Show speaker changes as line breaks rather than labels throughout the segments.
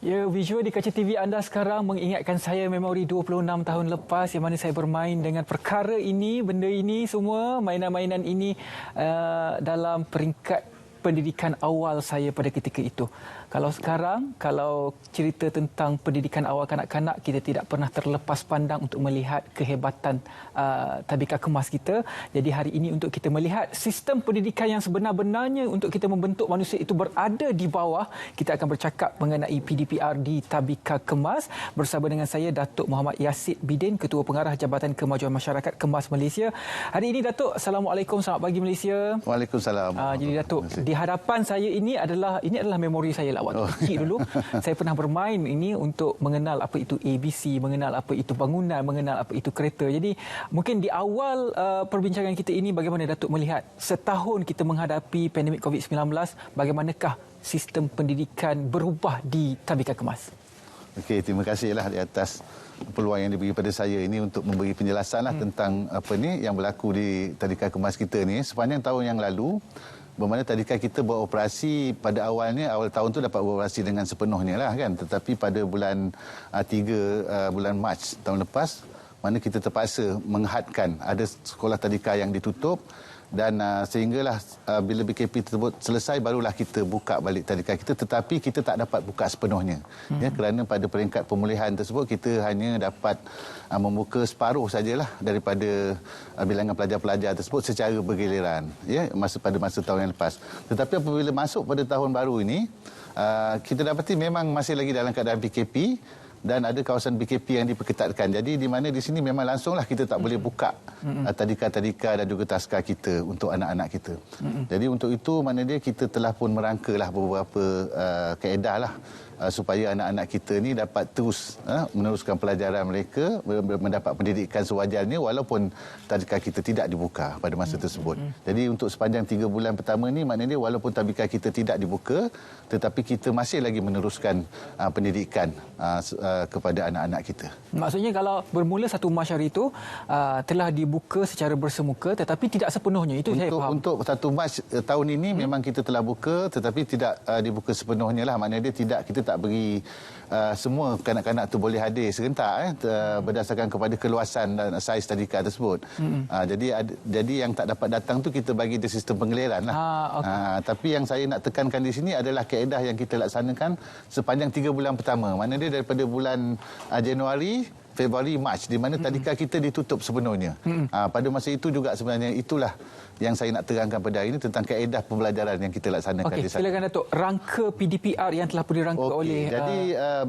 Ya, visual di kaca TV anda sekarang mengingatkan saya memori 26 tahun lepas yang mana saya bermain dengan perkara ini, benda ini semua, mainan-mainan ini dalam peringkat pendidikan awal saya pada ketika itu. Kalau sekarang, kalau cerita tentang pendidikan awal kanak-kanak, kita tidak pernah terlepas pandang untuk melihat kehebatan tadika kemas kita. Jadi hari ini untuk kita melihat sistem pendidikan yang sebenar-benarnya untuk kita membentuk manusia itu berada di bawah, kita akan bercakap mengenai PDPR di Tadika Kemas bersama dengan saya, Datuk Muhammad Yassid Bidin, Ketua Pengarah Jabatan Kemajuan Masyarakat Kemas Malaysia. Hari ini, Datuk, Assalamualaikum, selamat pagi Malaysia.
Waalaikumsalam.
Jadi Datuk, di hadapan saya ini adalah memori saya lah waktu kecil dulu. Saya pernah bermain ini untuk mengenal apa itu ABC, mengenal apa itu bangunan, mengenal apa itu kereta. Jadi mungkin di awal perbincangan kita ini, bagaimana Datuk melihat setahun kita menghadapi pandemik COVID-19, bagaimanakah sistem pendidikan berubah di Tadika Kemas?
Okey, terima kasihlah di atas peluang yang diberi pada saya ini untuk memberi penjelasan tentang apa ni yang berlaku di Tadika Kemas kita ni sepanjang tahun yang lalu. Bermakna tadika kita beroperasi pada awal tahun tu dapat beroperasi dengan sepenuhnya lah kan, tetapi pada bulan 3 bulan Mac tahun lepas, mana kita terpaksa menghadkan ada sekolah tadika yang ditutup dan sehinggalah bila BKP tersebut selesai barulah kita buka balik tadika kita, tetapi kita tak dapat buka sepenuhnya ya, kerana pada peringkat pemulihan tersebut kita hanya dapat membuka separuh sajalah daripada bilangan pelajar-pelajar tersebut secara bergiliran ya, pada masa tahun yang lepas. Tetapi apabila masuk pada tahun baru ini, kita dapati memang masih lagi dalam keadaan PKP dan ada kawasan BKP yang diperketatkan. Jadi di mana di sini memang langsunglah kita tak boleh buka tadika-tadika dan juga taska kita untuk anak-anak kita. Jadi untuk itu maknanya kita telah pun merangkalah beberapa kaedah lah supaya anak-anak kita ni dapat terus meneruskan pelajaran mereka, mendapat pendidikan sewajarnya walaupun tadika kita tidak dibuka pada masa tersebut. Jadi untuk sepanjang 3 bulan pertama ni maknanya walaupun tadika kita tidak dibuka, tetapi kita masih lagi meneruskan pendidikan kepada anak-anak kita.
Maksudnya kalau bermula 1 Mac hari itu telah dibuka secara bersemuka tetapi tidak sepenuhnya, itu saya faham.
Untuk 1 Mac tahun ini memang kita telah buka tetapi tidak dibuka sepenuhnya lah. Maknanya kita tak beri semua kanak-kanak tu boleh hadir serentak berdasarkan kepada keluasan dan saiz tadika tersebut. Jadi yang tak dapat datang tu kita bagi di sistem penggiliran lah. Tapi yang saya nak tekankan di sini adalah kaedah yang kita laksanakan sepanjang 3 bulan pertama. Maknanya daripada bulan Januari, Februari, Mac, di mana tadika kita ditutup sepenuhnya. Pada masa itu juga sebenarnya itulah yang saya nak terangkan pada hari ini tentang kaedah pembelajaran yang kita laksanakan di sana.
Silakan Datuk, rangka PDPR yang telah pun dirangka oleh...
Jadi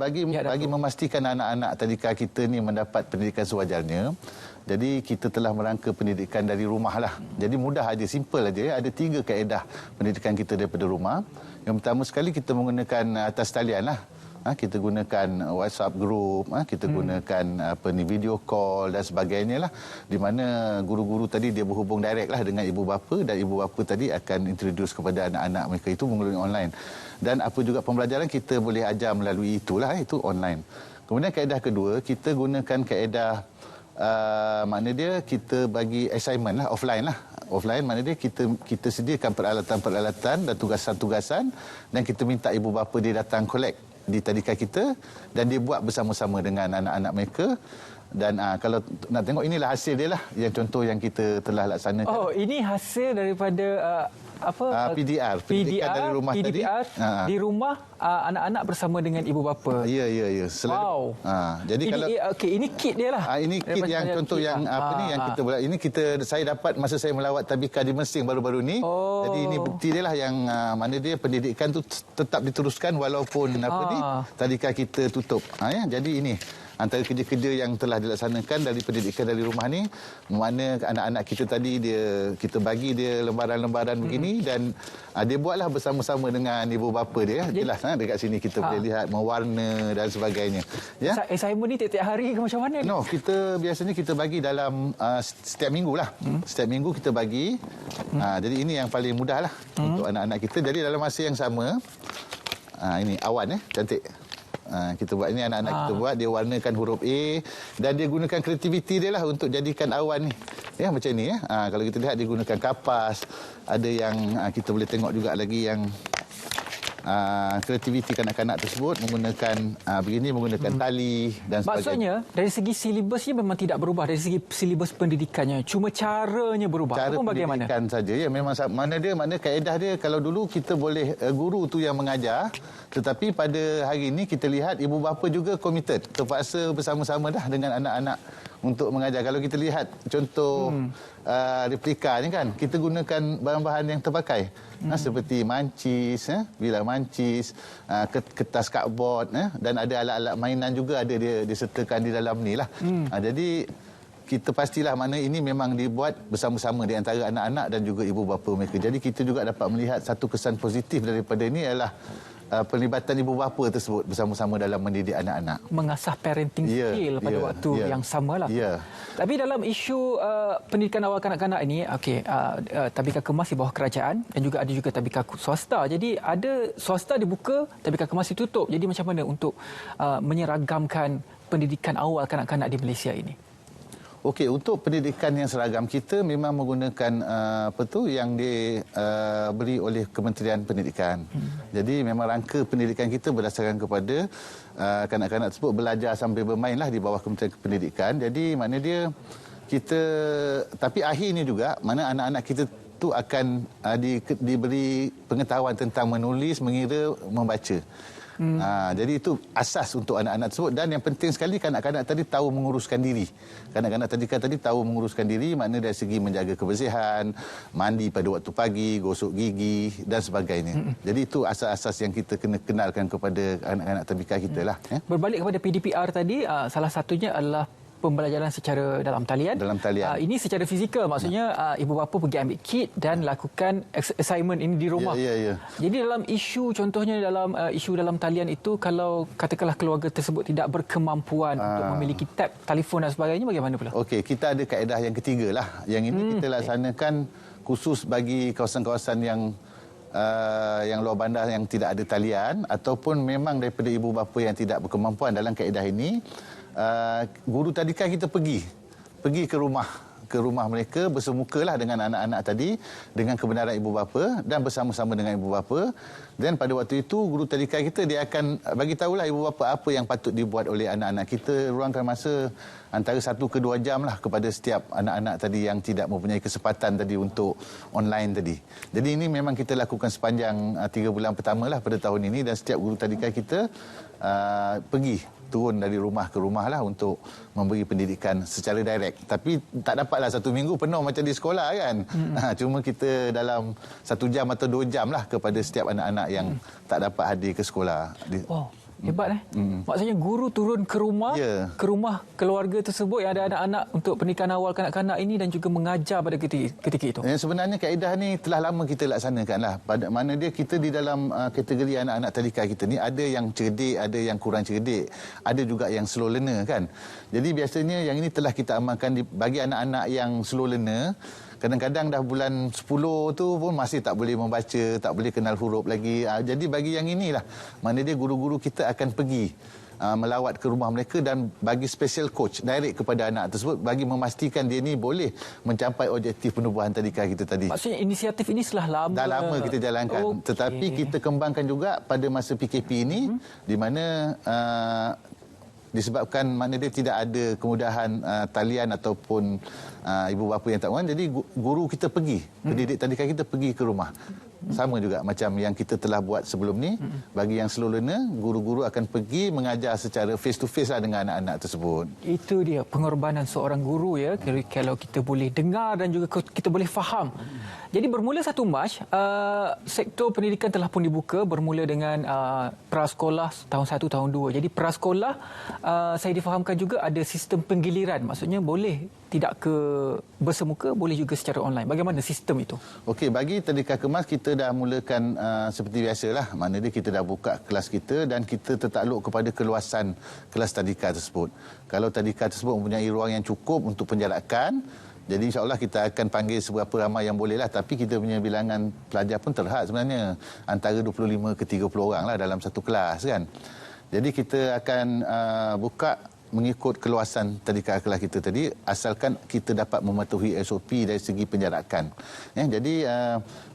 bagi memastikan anak-anak tadika kita ni mendapat pendidikan sewajarnya, jadi kita telah merangka pendidikan dari rumah lah. Jadi mudah aja, simple aja. Ada 3 kaedah pendidikan kita daripada rumah. Yang pertama sekali kita menggunakan atas talian lah. Kita gunakan WhatsApp group, kita gunakan video call dan sebagainya lah, di mana guru-guru tadi dia berhubung direct lah dengan ibu bapa dan ibu bapa tadi akan introduce kepada anak-anak mereka itu melalui online. Dan apa juga pembelajaran kita boleh ajar melalui itulah, itu online. Kemudian kaedah kedua, kita gunakan kaedah makna dia kita bagi assignment lah, offline lah. Offline makna dia kita sediakan peralatan-peralatan dan tugasan-tugasan dan kita minta ibu bapa dia datang collect di tadika kita dan dia buat bersama-sama dengan anak-anak mereka. Dan kalau nak tengok, inilah hasil dia lah, yang contoh yang kita telah laksanakan.
Oh, ini hasil daripada
PDR dari rumah
PDPR
tadi.
Di rumah anak-anak bersama dengan ibu bapa.
Ya.
Wow.
Jadi
ini,
kalau
ini kit dia lah.
Ini kit yang contoh yang yang kita buat. Ini saya dapat masa saya melawat tadika di Mesir baru-baru ni. Jadi ini bukti dia lah yang mana dia pendidikan tu tetap diteruskan walaupun tadika kita tutup. Jadi ini antara kerja-kerja yang telah dilaksanakan dari pendidikan dari rumah ni, mana anak-anak kita tadi kita bagi dia lembaran-lembaran begini dan dia buatlah bersama-sama dengan ibu bapa dia. Jelas dekat sini kita boleh lihat mewarna dan sebagainya. Ya.
Assignment ni tiap-tiap hari ke macam mana?
No, biasanya kita bagi dalam setiap minggu lah. Setiap minggu kita bagi. Jadi ini yang paling mudah lah untuk anak-anak kita. Jadi dalam masa yang sama, ini awan cantik. Kita buat ini, anak-anak kita buat, dia warnakan huruf A dan dia gunakan kreativiti dia lah untuk jadikan awan ni. Ya, macam ni ya. Kalau kita lihat dia gunakan kapas, ada yang kita boleh tengok juga lagi yang kreativiti kanak-kanak tersebut menggunakan tali dan sebagainya.
Maksudnya dari segi silibusnya memang tidak berubah, dari segi silibus pendidikannya, cuma caranya berubah.
Cara pendidikan saja ya, memang mana kaedah dia. Kalau dulu kita boleh guru tu yang mengajar, tetapi pada hari ini kita lihat ibu bapa juga committed, terpaksa bersama-sama dah dengan anak-anak untuk mengajar. Kalau kita lihat contoh replika ni kan, kita gunakan bahan-bahan yang terpakai. Seperti mancis, bilah mancis, kertas cardboard, dan ada alat-alat mainan juga ada dia disertakan di dalam ni lah. Jadi kita pastilah mana ini memang dibuat bersama-sama di antara anak-anak dan juga ibu bapa mereka. Jadi kita juga dapat melihat satu kesan positif daripada ini adalah pelibatan ibu bapa tersebut bersama-sama dalam mendidik anak-anak.
Mengasah parenting skill pada waktu yang samalah. Tapi dalam isu pendidikan awal kanak-kanak ini, tadika kemas di bawah kerajaan dan juga ada juga tadika swasta. Jadi ada swasta dibuka, tadika kemas ditutup. Jadi macam mana untuk menyeragamkan pendidikan awal kanak-kanak di Malaysia ini?
Okey, untuk pendidikan yang seragam kita memang menggunakan yang diberi oleh Kementerian Pendidikan. Jadi memang rangka pendidikan kita berdasarkan kepada kanak-kanak tersebut belajar sambil bermainlah di bawah Kementerian Pendidikan. Jadi mana dia tapi akhirnya juga mana anak-anak kita tu akan diberi pengetahuan tentang menulis, mengira, membaca. Jadi itu asas untuk anak-anak tersebut, dan yang penting sekali kanak-kanak tadi tahu menguruskan diri. Kanak-kanak tadi tahu menguruskan diri, makna dari segi menjaga kebersihan, mandi pada waktu pagi, gosok gigi dan sebagainya. Jadi itu asas-asas yang kita kena kenalkan kepada anak-anak tadika kita lah.
Berbalik kepada PDPR tadi, salah satunya adalah pembelajaran secara dalam talian. Ini secara fizikal, maksudnya ibu bapa pergi ambil kit dan lakukan assignment ini di rumah. Jadi dalam isu, contohnya dalam isu dalam talian itu, kalau katakanlah keluarga tersebut tidak berkemampuan untuk memiliki tab telefon dan sebagainya, bagaimana pula?
Okey, kita ada kaedah yang ketiga lah. Yang ini kita laksanakan khusus bagi kawasan-kawasan yang luar bandar yang tidak ada talian, ataupun memang daripada ibu bapa yang tidak berkemampuan. Dalam kaedah ini guru tadika kita pergi ke rumah mereka, bersemukalah dengan anak-anak tadi dengan kebenaran ibu bapa dan bersama-sama dengan ibu bapa. Dan pada waktu itu guru tadika kita dia akan bagi tahulah ibu bapa apa yang patut dibuat oleh anak-anak kita. Ruangkan masa antara 1 ke 2 jam lah kepada setiap anak-anak tadi yang tidak mempunyai kesempatan tadi untuk online tadi. Jadi ini memang kita lakukan sepanjang 3 bulan pertama lah pada tahun ini, dan setiap guru tadika kita turun dari rumah ke rumah lah untuk memberi pendidikan secara direct. Tapi tak dapatlah 1 minggu penuh macam di sekolah kan. Cuma kita dalam 1 jam atau 2 jam lah kepada setiap anak-anak yang tak dapat hadir ke sekolah.
Hebat Maksudnya guru turun ke rumah keluarga tersebut yang ada anak-anak untuk pendidikan awal kanak-kanak ini dan juga mengajar pada ketika itu.
Sebenarnya kaedah ni telah lama kita laksanakan lah. Pada mana dia kita di dalam kategori anak-anak tadika kita ni ada yang cerdik, ada yang kurang cerdik, ada juga yang slow learner kan. Jadi biasanya yang ini telah kita amalkan bagi anak-anak yang slow learner. Kadang-kadang dah bulan 10 tu pun masih tak boleh membaca, tak boleh kenal huruf lagi. Jadi bagi yang inilah, mana dia guru-guru kita akan pergi melawat ke rumah mereka dan bagi special coach direct kepada anak tersebut bagi memastikan dia ni boleh mencapai objektif penubuhan tadika kita tadi.
Maksudnya inisiatif ini dah lama
kita jalankan. Tetapi kita kembangkan juga pada masa PKP ini, di mana disebabkan mana dia tidak ada kemudahan talian ataupun ibu bapa yang tak mahu, jadi guru kita pergi, pendidik tadika kita pergi ke rumah. Sama juga macam yang kita telah buat sebelum ni. Bagi yang slow learner, guru-guru akan pergi mengajar secara face to face lah dengan anak-anak tersebut.
Itu dia pengorbanan seorang guru ya, kalau kita boleh dengar dan juga kita boleh faham. Jadi bermula 1 Mac, sektor pendidikan telah pun dibuka bermula dengan prasekolah tahun 1, tahun 2. Jadi prasekolah saya difahamkan juga ada sistem penggiliran. Maksudnya boleh tidak ke bersemuka, boleh juga secara online. Bagaimana sistem itu?
Okey, bagi tadika kemas kita dah mulakan seperti biasalah. Maknanya kita dah buka kelas kita dan kita tertakluk kepada keluasan kelas tadika tersebut. Kalau tadika tersebut mempunyai ruang yang cukup untuk penjarakan, jadi insya-Allah kita akan panggil seberapa ramai yang bolehlah, tapi kita punya bilangan pelajar pun terhad sebenarnya, antara 25 ke 30 orang lah dalam satu kelas kan. Jadi kita akan buka mengikut keluasan tadika kelas kita tadi, asalkan kita dapat mematuhi SOP dari segi penjarakan. Jadi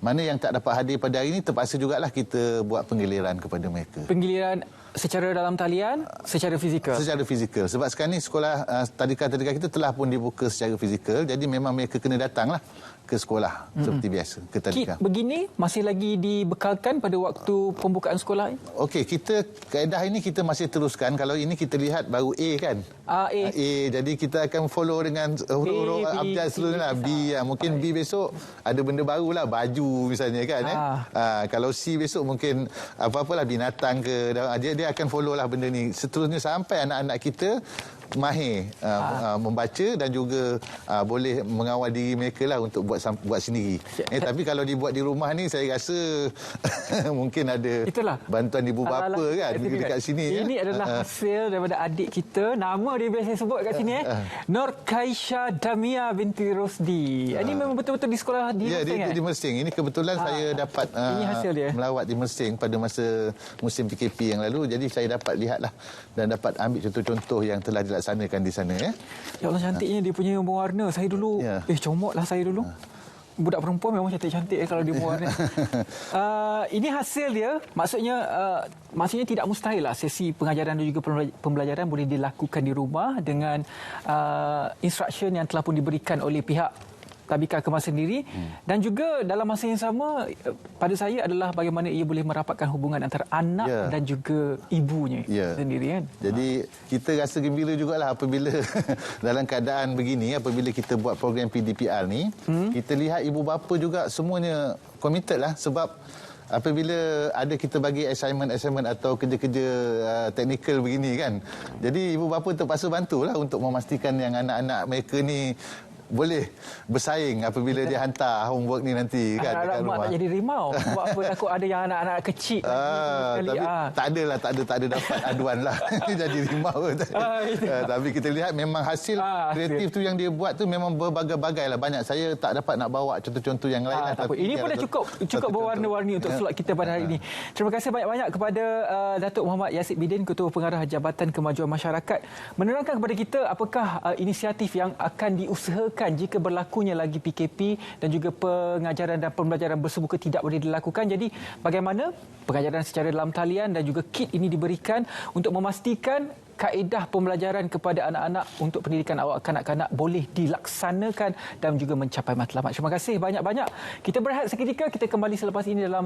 mana yang tak dapat hadir pada hari ini, terpaksa jugalah kita buat penggiliran kepada mereka.
Penggiliran secara dalam talian, secara fizikal?
Secara fizikal. Sebab sekarang ni sekolah tadika-tadika kita telah pun dibuka secara fizikal, jadi memang mereka kena datanglah ke sekolah seperti biasa, ke tadika.
Kit begini masih lagi dibekalkan pada waktu pembukaan sekolah?
Okey, kita kaedah ini kita masih teruskan. Kalau ini kita lihat baru A kan?
A.
Jadi kita akan follow dengan huruf-huruf abjad seterusnya. B, mungkin B besok ada benda barulah, baju misalnya kan. Kalau C besok mungkin apa-apalah, binatang ke. Dia akan follow lah benda ni. Seterusnya sampai anak-anak kita mahir membaca dan juga boleh mengawal diri mereka lah untuk buat sendiri. Tapi kalau dibuat di rumah ni, saya rasa mungkin ada bantuan ibu bapa kan dekat sini.
Ini adalah hasil daripada adik kita. Nama dia biasa sebut kat sini Nur Kaisha Damia binti Rosdi. Ini memang betul-betul di sekolah di Mersing.
Ya, dia di Mersing. Ini kebetulan saya dapat melawat di Mersing pada masa musim PKP yang lalu. Jadi saya dapat lihatlah dan dapat ambil contoh-contoh yang telah dilaksanakan di sana. Ya
Allah, cantiknya dia punya berwarna. Saya dulu comotlah saya dulu. Budak perempuan memang cantik-cantik kalau dia berwarna. Ini hasil dia. Maksudnya tidak mustahil lah sesi pengajaran dan juga pembelajaran boleh dilakukan di rumah dengan instruction yang telah pun diberikan oleh pihak Tadika Kemas sendiri. Dan juga dalam masa yang sama, pada saya adalah bagaimana ia boleh merapatkan hubungan antara anak dan juga ibunya sendiri kan. Jadi
kita rasa gembira jugalah apabila dalam keadaan begini, apabila kita buat program PDPR ni, kita lihat ibu bapa juga semuanya committed lah. Sebab apabila ada kita bagi assignment atau kerja-kerja teknikal begini kan, jadi ibu bapa terpaksa bantulah untuk memastikan yang anak-anak mereka ni boleh bersaing apabila dia hantar homework ni nanti kan dekat rumah.
Tak jadi rimau. Sebab apa, takut ada yang anak-anak kecil
tapi tak ada dapat aduan lah. Jadi rimau. Tapi kita lihat memang hasil kreatif tu yang dia buat tu memang berbagai-bagai lah. Banyak. Saya tak dapat nak bawa contoh-contoh yang lain lah.
Tapi ini pun dah cukup berwarna-warni untuk slot kita pada hari ini. Terima kasih banyak-banyak kepada Datuk Muhammad Yasib Bidin, Ketua Pengarah Jabatan Kemajuan Masyarakat, menerangkan kepada kita apakah inisiatif yang akan diusahakan jika berlakunya lagi PKP dan juga pengajaran dan pembelajaran bersemuka tidak boleh dilakukan. Jadi bagaimana pengajaran secara dalam talian dan juga kit ini diberikan untuk memastikan kaedah pembelajaran kepada anak-anak untuk pendidikan awak kanak-kanak boleh dilaksanakan dan juga mencapai matlamat. Terima kasih banyak-banyak. Kita berehat seketika, kita kembali selepas ini dalam